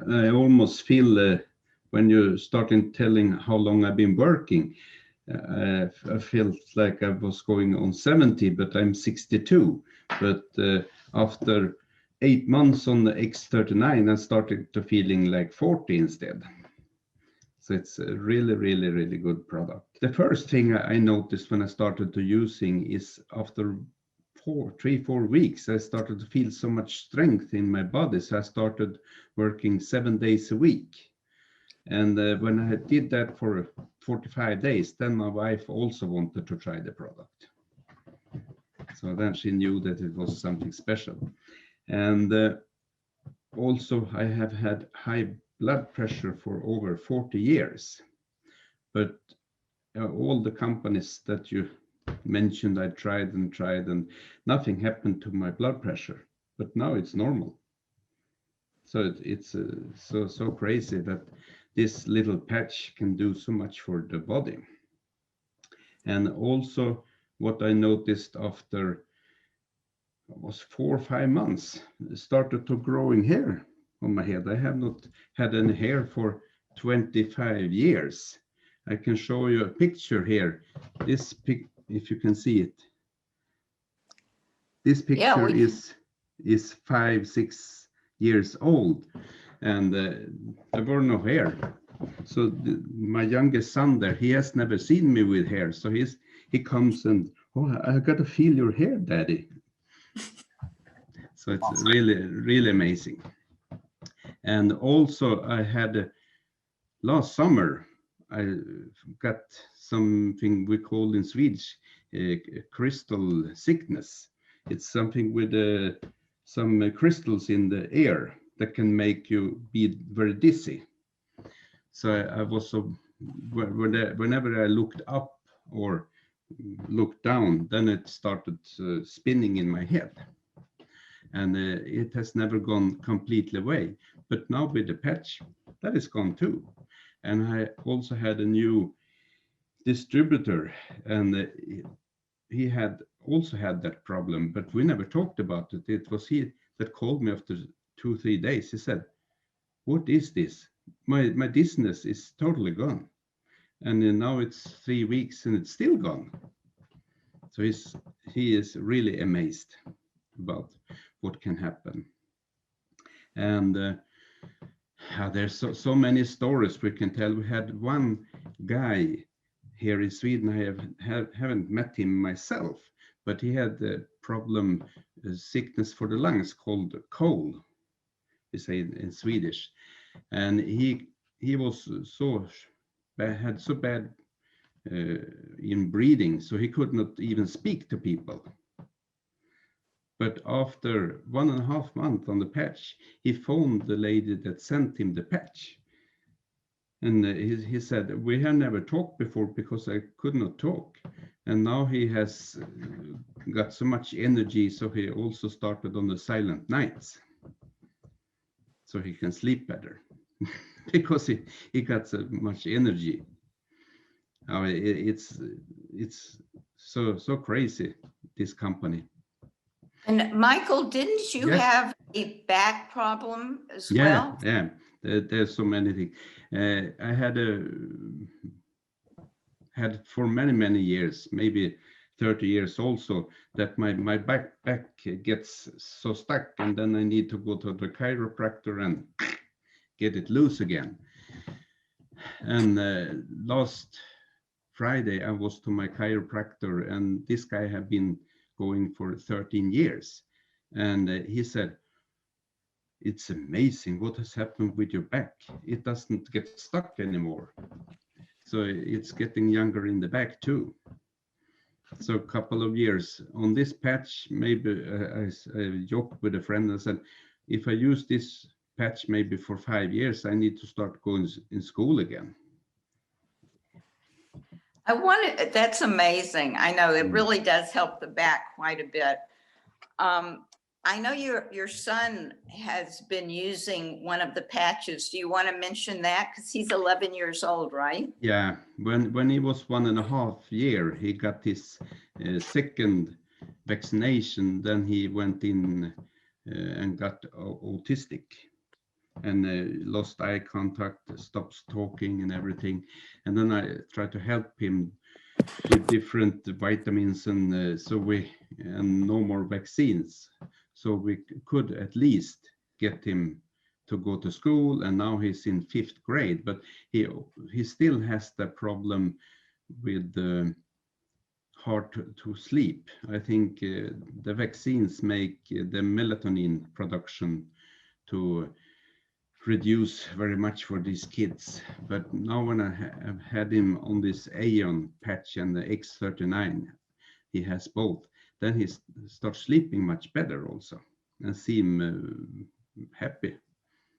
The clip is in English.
I almost feel when you started telling how long I've been working, I felt like I was going on 70, but I'm 62. But after 8 months on the X39, I started to feeling like 40 instead. So it's a really, really, really good product. The first thing I noticed when I started to using is after 4 weeks, I started to feel so much strength in my body. So I started working 7 days a week. And when I did that for 45 days, then my wife also wanted to try the product. So then she knew that it was something special. And also I have had high blood pressure for over 40 years. But all the companies that you mentioned, I tried and nothing happened to my blood pressure. But now it's normal. So it's so crazy that this little patch can do so much for the body. And also what I noticed after was 4 or 5 months, started to growing hair on my head. I have not had any hair for 25 years. I can show you a picture here. This if you can see it. This picture is 5, 6 years old, and there were no hair. So my youngest son there, he has never seen me with hair. So he comes and, oh, I got to feel your hair, Daddy. So it's really, really amazing. And also I had last summer, I got something we call in Swedish crystal sickness. It's something with some crystals in the air that can make you be very dizzy. So I was so, whenever I looked up or looked down, then it started spinning in my head. And it has never gone completely away. But now with the patch, that is gone too. And I also had a new distributor, and he had also had that problem, but we never talked about it. It was he that called me after 2-3 days. He said, "What is this? My dizziness is totally gone." And now it's 3 weeks and it's still gone. So he is really amazed about what can happen. And there's so many stories we can tell. We had one guy here in Sweden. I haven't met him myself, but he had the problem, sickness for the lungs called cold, we say in Swedish. And he was had so bad in breathing, so he could not even speak to people. But after 1.5 months on the patch, he phoned the lady that sent him the patch. And he said, "We have never talked before because I could not talk." And now he has got so much energy, so he also started on the silent nights. So he can sleep better because he got so much energy. It's so crazy, this company. And Michael, didn't you have a back problem as well? Yeah. There's so many things. I had for many years, maybe 30 years also, that my back gets so stuck, and then I need to go to the chiropractor and get it loose again. And last Friday I was to my chiropractor, and this guy had been going for 13 years, and he said, "It's amazing what has happened with your back. It doesn't get stuck anymore. So it's getting younger in the back too." So a couple of years on this patch, maybe I joked with a friend and said, if I use this patch maybe for 5 years, I need to start going in school again. That's amazing. I know it really does help the back quite a bit. I know your son has been using one of the patches. Do you want to mention that? Because he's 11 years old, right? Yeah, when he was 1.5 years, he got his second vaccination. Then he went in and got Autistic. and lost eye contact, stops talking and everything. And then I tried to help him with different vitamins, and and no more vaccines. So we could at least get him to go to school, and now he's in 5th grade, but he still has the problem with hard to sleep. I think the vaccines make the melatonin production to reduce very much for these kids. But now when I have had him on this Aeon patch and the X39, he has both, then he starts sleeping much better also and seem happy